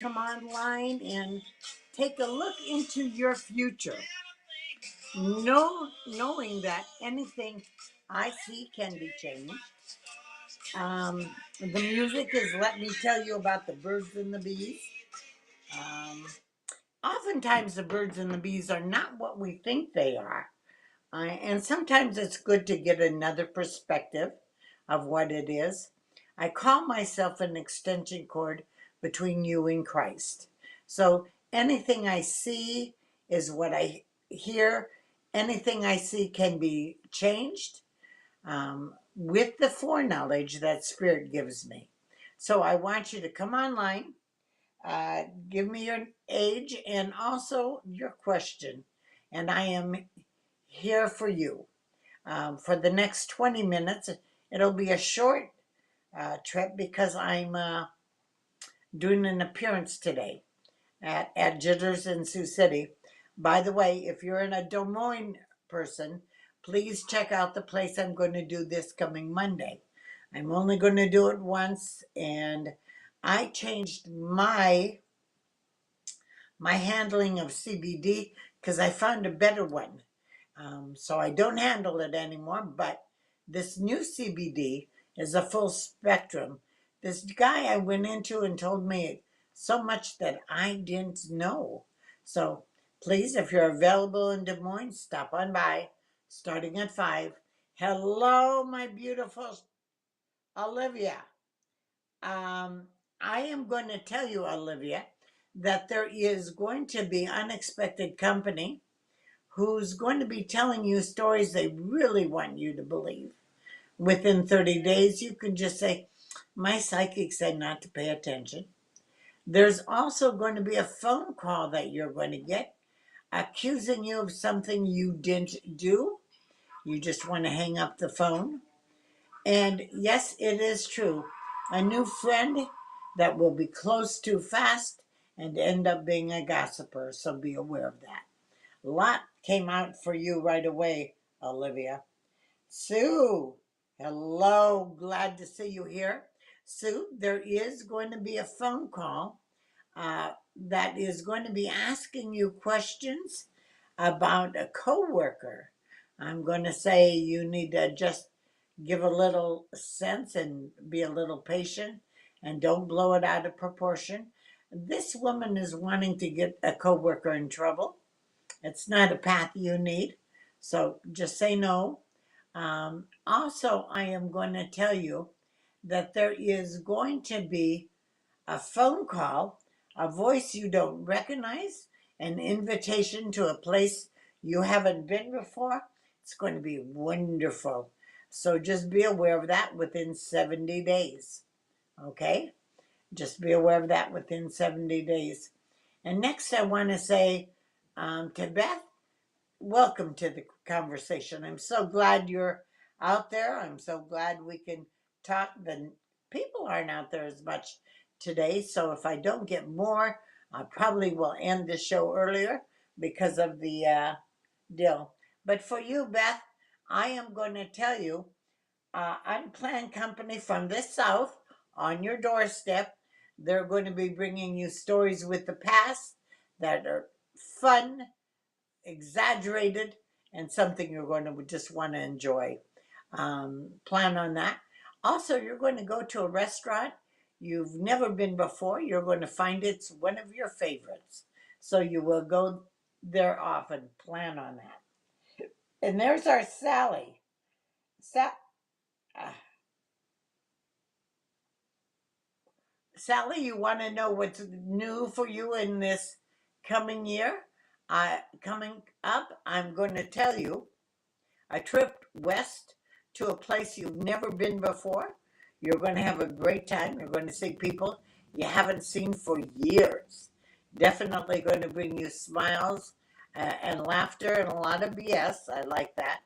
come online and take a look into your future. Knowing that anything I see can be changed. The music is Let Me Tell You About the Birds and the Bees. Um, Oftentimes, the birds and the bees are not what we think they are. And sometimes it's good to get another perspective of what it is. I call myself an extension cord between you and Christ. So anything I see is what I hear. Anything I see can be changed with the foreknowledge that Spirit gives me. So I want you to come online, give me your age and also your question, and I am here for you for the next 20 minutes. It'll be a short trip because I'm doing an appearance today at Jitters in Sioux City. By the way, if you're in a Des Moines person, please check out the place I'm going to do this coming Monday. I'm only going to do it once, and I changed my handling of CBD because I found a better one. So I don't handle it anymore, but this new CBD is a full spectrum. This guy I went into and told me so much that I didn't know. So please, if you're available in Des Moines, stop on by starting at 5. Hello, my beautiful Olivia. Um, I am going to tell you, Olivia, that there is going to be unexpected company who's going to be telling you stories they really want you to believe. Within 30 days, you can just say, my psychic said not to pay attention. There's also going to be a phone call that you're going to get accusing you of something you didn't do. You just want to hang up the phone. And yes, it is true. A new friend that will be close too fast and end up being a gossiper. So be aware of that. A lot came out for you right away, Olivia. Sue, hello. Glad to see you here. Sue, there is going to be a phone call that is going to be asking you questions about a coworker. I'm going to say you need to just give a little sense and be a little patient and don't blow it out of proportion. This woman is wanting to get a coworker in trouble. It's not a path you need. So just say no. Also, I am going to tell you that there is going to be a phone call, a voice you don't recognize, an invitation to a place you haven't been before. It's going to be wonderful. So just be aware of that within 70 days. Okay? Just be aware of that within 70 days. And next, I want to say to Beth, welcome to the conversation. I'm so glad you're out there. I'm so glad we can talk. The people aren't out there as much today, so if I don't get more, I probably will end the show earlier because of the deal. But for you, Beth, I am going to tell you, Unplanned Company from the South on your doorstep. They're going to be bringing you stories with the past that are fun, exaggerated, and something you're going to just want to enjoy. Plan on that. Also, you're going to go to a restaurant you've never been before. You're going to find it's one of your favorites. So you will go there often. Plan on that. And there's our Sally. Uh, Sally, you want to know what's new for you in this coming year? Coming up, I'm going to tell you a trip west to a place you've never been before. You're going to have a great time. You're going to see people you haven't seen for years. Definitely going to bring you smiles and laughter and a lot of BS. I like that.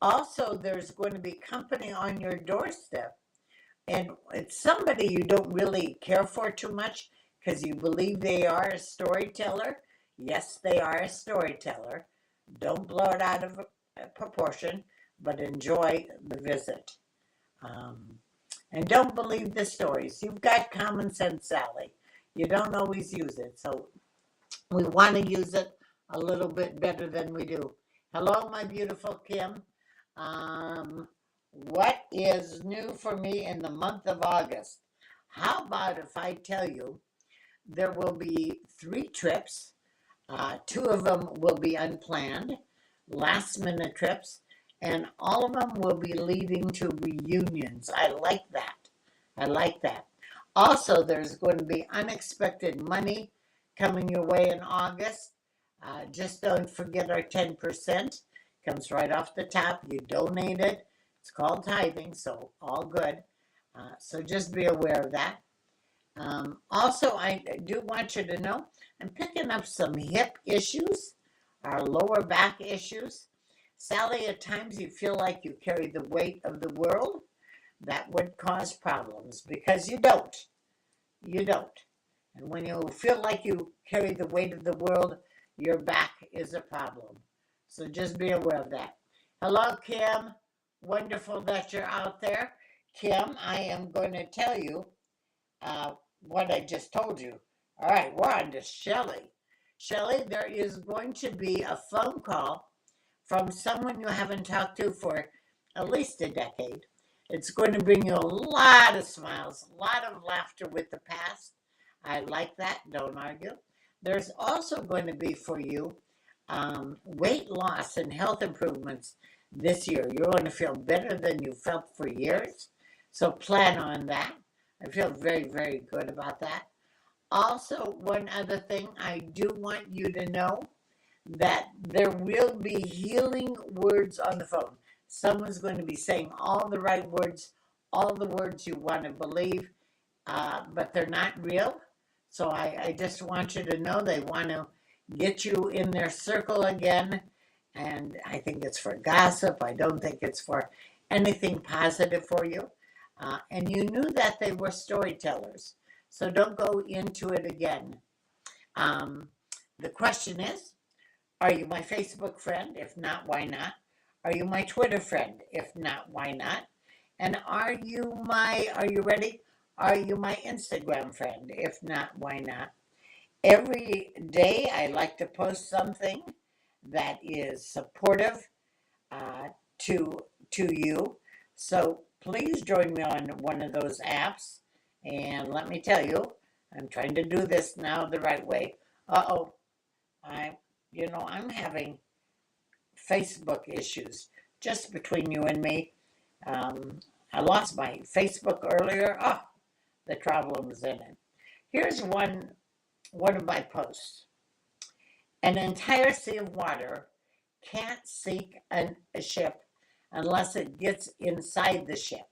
Also, there's going to be company on your doorstep. And it's somebody you don't really care for too much because you believe they are a storyteller. Yes, they are a storyteller. Don't blow it out of proportion, but enjoy the visit. Um, and don't believe the stories. You've got common sense, Sally. You don't always use it. So we want to use it a little bit better than we do. Hello, my beautiful Kim. What is new for me in the month of August? How about if I tell you there will be 3 trips? Two of them will be unplanned, last minute trips, and all of them will be leading to reunions. I like that. I like that. Also, there's going to be unexpected money coming your way in August. Just don't forget our 10%. Comes right off the top. You donate it. It's called tithing, so all good. So just be aware of that. Also, I do want you to know I'm picking up some hip issues, our lower back issues. Sally, at times you feel like you carry the weight of the world. That would cause problems because you don't. You don't. And when you feel like you carry the weight of the world, your back is a problem. So just be aware of that. Hello, Kim. Wonderful that you're out there. Kim, I am going to tell you what I just told you. All right, we're on to Shelley. Shelley, there is going to be a phone call from someone you haven't talked to for at least a decade. It's going to bring you a lot of smiles, a lot of laughter with the past. I like that. Don't argue. There's also going to be for you weight loss and health improvements this year. You're going to feel better than you felt for years. So plan on that. I feel very, very good about that. Also, one other thing, I do want you to know that there will be healing words on the phone. Someone's going to be saying all the right words, all the words you want to believe, but they're not real. So I just want you to know they want to get you in their circle again. And I think it's for gossip. I don't think it's for anything positive for you. And you knew that they were storytellers. So don't go into it again. The question is, are you my Facebook friend? If not, why not? Are you my Twitter friend? If not, why not? And are you ready? Are you my Instagram friend? If not, why not? Every day I like to post something that is supportive to you. So please join me on one of those apps. And let me tell you, I'm trying to do this now the right way. Uh-oh, I'm having Facebook issues just between you and me. I lost my Facebook earlier. Oh, the trouble was in it. Here's one of my posts. An entire sea of water can't sink a ship unless it gets inside the ship.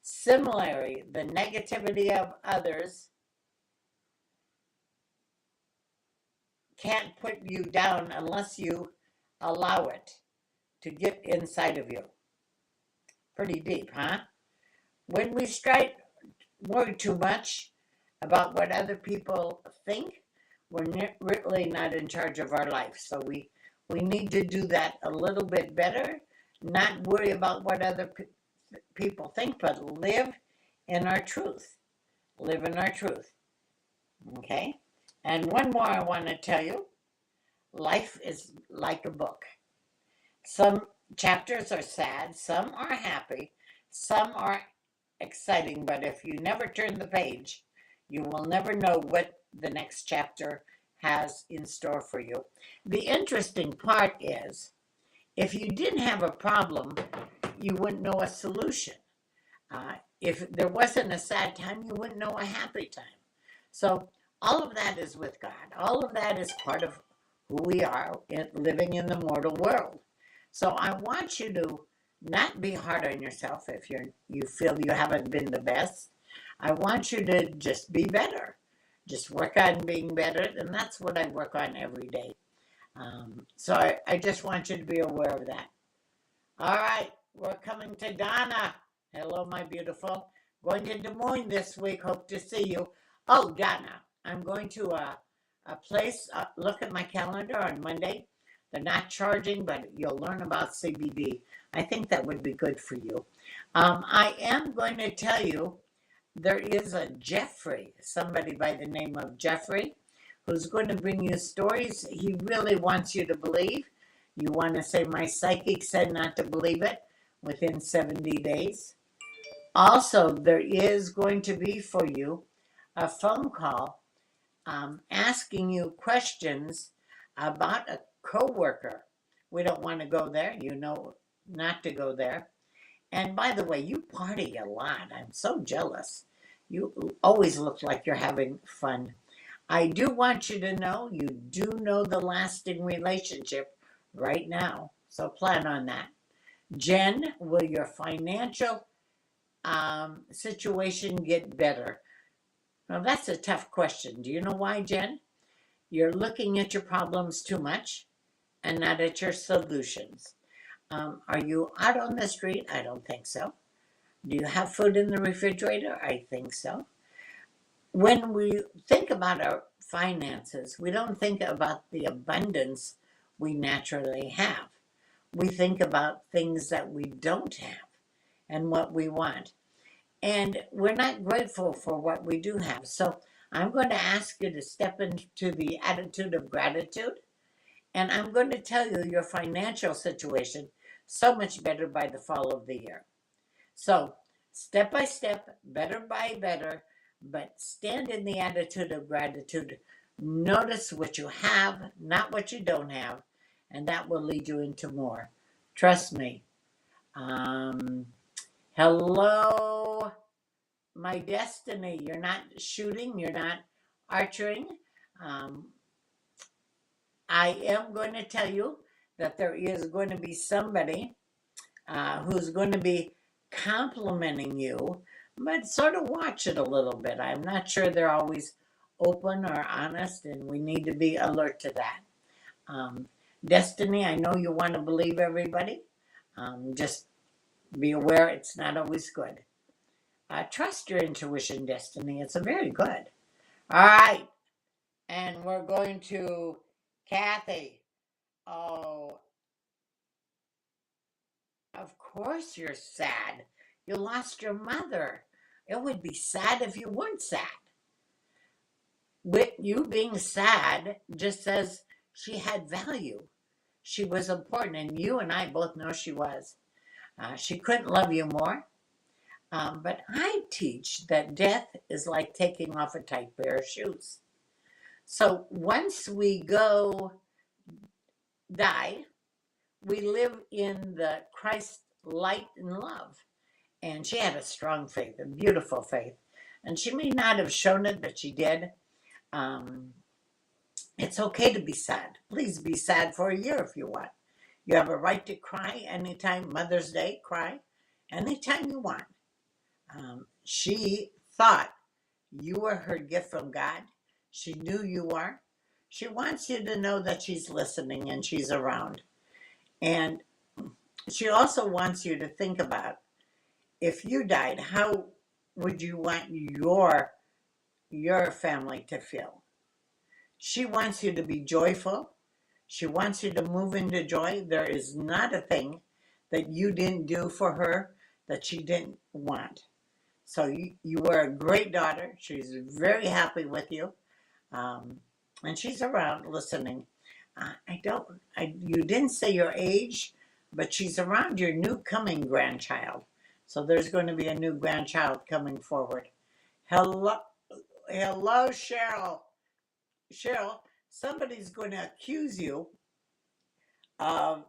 Similarly, the negativity of others can't put you down unless you allow it to get inside of you. Pretty deep, huh? When we worry too much about what other people think, we're really not in charge of our life. So we need to do that a little bit better, not worry about what other people think, but live in our truth. Live in our truth. Okay? And one more I want to tell you. Life is like a book. Some chapters are sad, some are happy, some are exciting, but if you never turn the page, you will never know what the next chapter has in store for you. The interesting part is, if you didn't have a problem, you wouldn't know a solution. If there wasn't a sad time, you wouldn't know a happy time. So all of that is with God. All of that is part of who we are living in the mortal world. So I want you to not be hard on yourself if you feel you haven't been the best. I want you to just be better. Just work on being better, and that's what I work on every day. So I just want you to be aware of that. All right, we're coming to Donna. Hello, my beautiful. Going to Des Moines this week. Hope to see you. Oh, Donna, I'm going to a place. Look at my calendar on Monday. They're not charging, but you'll learn about CBD. I think that would be good for you. I am going to tell you there is a Jeffrey, somebody by the name of Jeffrey, who's going to bring you stories he really wants you to believe. You want to say, my psychic said not to believe it within 70 days. Also, there is going to be for you a phone call asking you questions about a coworker. We don't want to go there. You know not to go there. And by the way, you party a lot. I'm so jealous. You always look like you're having fun. I do want you to know you do know the lasting relationship right now. So plan on that. Jen, will your financial situation get better? Now, that's a tough question. Do you know why, Jen? You're looking at your problems too much and not at your solutions. Are you out on the street? I don't think so. Do you have food in the refrigerator? I think so. When we think about our finances, we don't think about the abundance we naturally have. We think about things that we don't have and what we want. And we're not grateful for what we do have. So I'm going to ask you to step into the attitude of gratitude. And I'm going to tell you your financial situation so much better by the fall of the year. So step by step, better by better, but stand in the attitude of gratitude. Notice what you have, not what you don't have, and that will lead you into more. Trust me. Hello, my destiny. You're not shooting, you're not archering. I am going to tell you that there is going to be somebody who's going to be complimenting you, but sort of watch it a little bit. I'm not sure they're always open or honest, and we need to be alert to that. Destiny, I know you want to believe everybody. Just be aware it's not always good. Trust your intuition, Destiny. It's a very good. All right. And we're going to Kathy. Oh, of course you're sad. You lost your mother. It would be sad if you weren't sad. With you being sad just says she had value. She was important, and you and I both know she was. She couldn't love you more. But I teach that death is like taking off a tight pair of shoes. So once we go die, we live in the Christ light and love. And she had a strong faith, a beautiful faith. And she may not have shown it, but she did. It's okay to be sad. Please be sad for a year if you want. You have a right to cry anytime. Mother's Day, cry anytime you want. She thought you were her gift from God. She knew you are. She wants you to know that she's listening and she's around. And she also wants you to think about, if you died, how would you want your family to feel? She wants you to be joyful. She wants you to move into joy. There is not a thing that you didn't do for her that she didn't want. So you were a great daughter. She's very happy with you. And she's around listening. You didn't say your age, but she's around your new coming grandchild. So there's going to be a new grandchild coming forward. Hello, Cheryl. Cheryl, somebody's going to accuse you of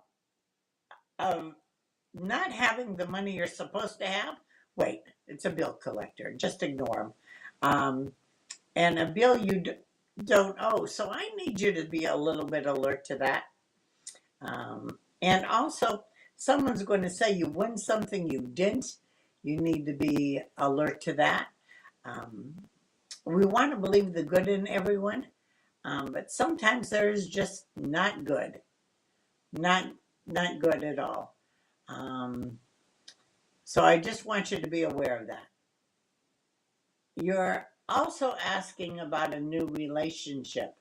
not having the money you're supposed to have. Wait, it's a bill collector. Just ignore him. And a bill you don't owe. So I need you to be a little bit alert to that. And also, someone's going to say you won something you didn't. You need to be alert to that. We want to believe the good in everyone, but sometimes there's just not good. Not good at all. So I just want you to be aware of that. You're also asking about a new relationship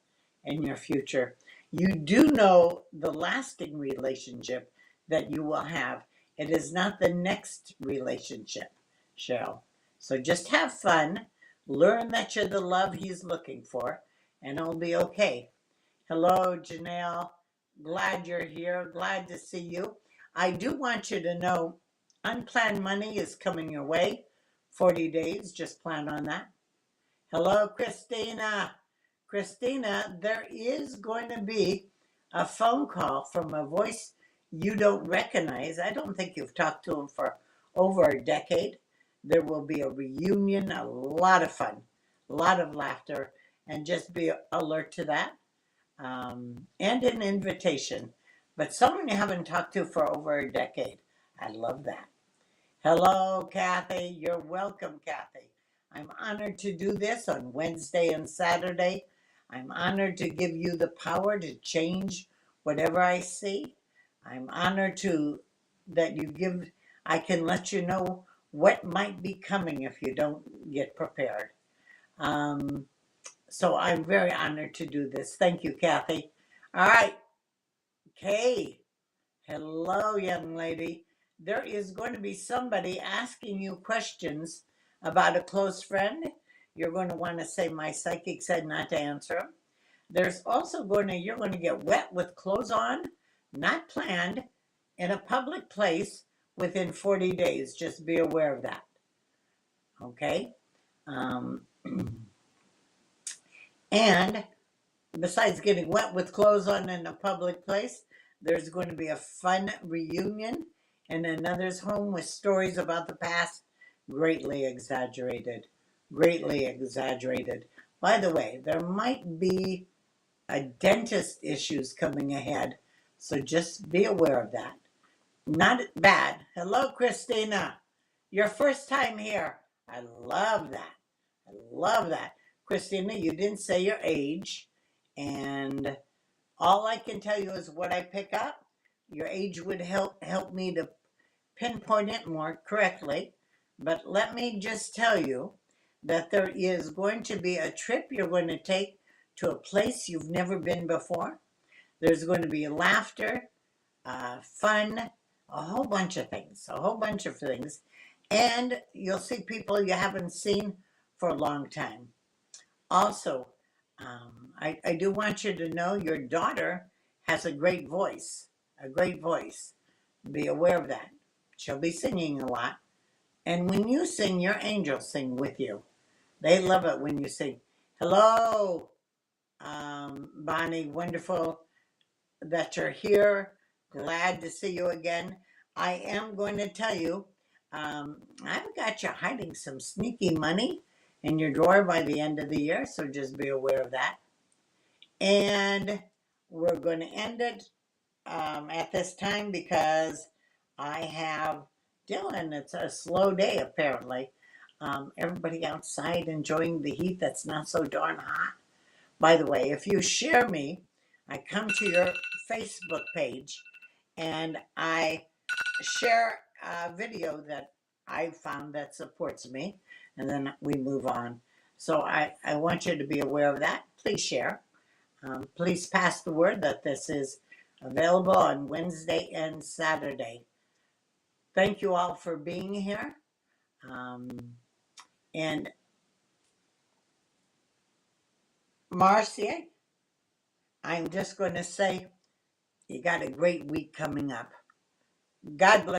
in your future. You do know the lasting relationship that you will have. It is not the next relationship, Cheryl. So just have fun, learn that you're the love he's looking for, and it'll be okay. Hello, Janelle. Glad you're here. Glad to see you. I do want you to know unplanned money is coming your way. 40 days, just plan on that. Hello, Christina. Christina, there is going to be a phone call from a voice you don't recognize. I don't think you've talked to him for over a decade. There will be a reunion, a lot of fun, a lot of laughter, and just be alert to that. And an invitation, but someone you haven't talked to for over a decade. I love that. Hello, Kathy. You're welcome, Kathy. I'm honored to do this on Wednesday and Saturday. I'm honored to give you the power to change whatever I see. I'm honored to that you give, I can let you know what might be coming if you don't get prepared. Um, so I'm very honored to do this. Thank you, Kathy. All right, Kay. Hello, young lady. There is going to be somebody asking you questions about a close friend. You're going to want to say, my psychic said not to answer them. There's also you're going to get wet with clothes on, not planned, in a public place within 40 days. Just be aware of that. Okay? Um, and besides getting wet with clothes on in a public place, there's going to be a fun reunion in another's home with stories about the past, greatly exaggerated. Greatly exaggerated. By the way, there might be a dentist issues coming ahead, so just be aware of that. Not bad. Hello, Christina. Your first time here. I love that. I love that. Christina, you didn't say your age, and all I can tell you is what I pick up. Your age would help me to pinpoint it more correctly. But let me just tell you that there is going to be a trip you're going to take to a place you've never been before. There's going to be laughter, fun, a whole bunch of things, a whole bunch of things. And you'll see people you haven't seen for a long time. Also, I do want you to know your daughter has a great voice, a great voice. Be aware of that. She'll be singing a lot. And when you sing, your angels sing with you. They love it when you sing. Hello, Bonnie. Wonderful that you're here. Glad to see you again. I am going to tell you, I've got you hiding some sneaky money in your drawer by the end of the year, so just be aware of that. And we're going to end it at this time because I have Dylan. It's a slow day, apparently. Everybody outside enjoying the heat that's not so darn hot. By the way, if you share me, I come to your Facebook page and I share a video that I found that supports me, and then we move on. So I want you to be aware of that. Please share. Please pass the word that this is available on Wednesday and Saturday. Thank you all for being here. And Marcia, I'm just going to say you got a great week coming up. God bless.